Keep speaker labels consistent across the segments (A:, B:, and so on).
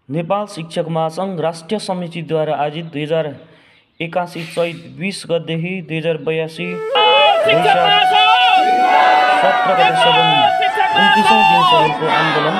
A: नेपाल शिक्षक महासङ्घ राष्ट्रिय समितिद्वारा आयोजित 2081 चैत 20 गतेदेखि 2082 वैशाख 17 गतेसम्म 29औं दिनसम्मको आन्दोलन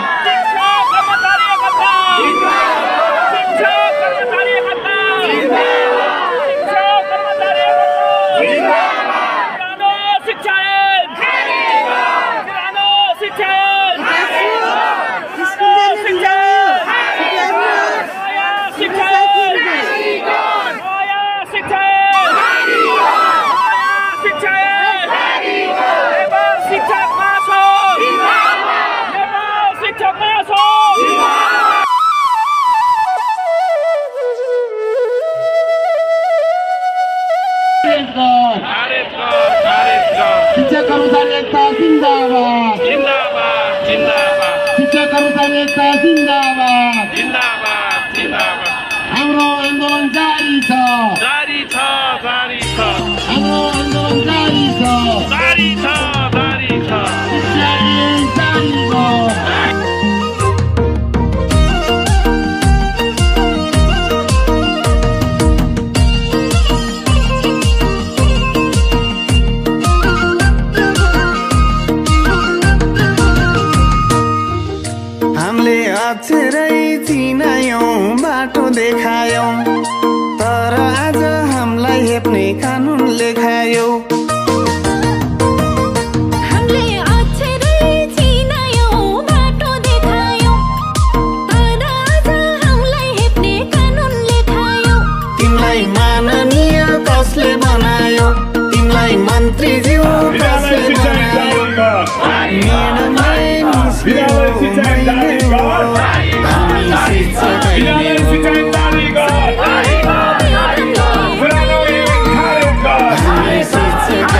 B: शिक्षक कर्मचारी एकता जिंदाबाद जिंदाबाद जिंदाबाद शिक्षक कर्मचारी एकता जिंदाबाद जिंदाबाद जिंदाबाद हाम्रो आन्दोलन जारी छ जारी छ जारी छ हाम्रो आन्दोलन जारी छ जारी छ जारी छ शिक्षक जारी छ
C: अक्षरै चिनायौं बाटो देखायौं तर आज हामीलाई हेप्ने कानुन लेखायो
D: हामीले अक्षरै चिनायौं बाटो देखायौं तर आज हामीलाई हेप्ने कानुन लेखायो
C: तिमीलाई माननीय कसले बनायो तिमीलाई मन्त्रीज्यू कसले बनायो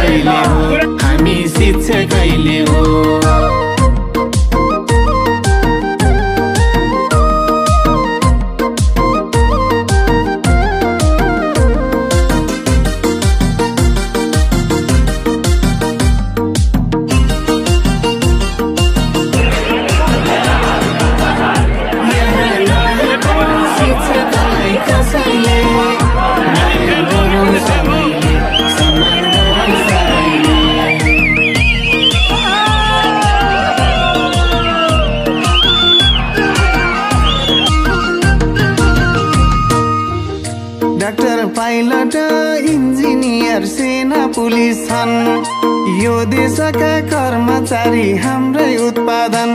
C: निर्णय हामी शिक्षकैले हो डाक्टर पाइलट इन्जिनियर सेना पुलिस छन् यो देशका कर्मचारी हाम्रै उत्पादन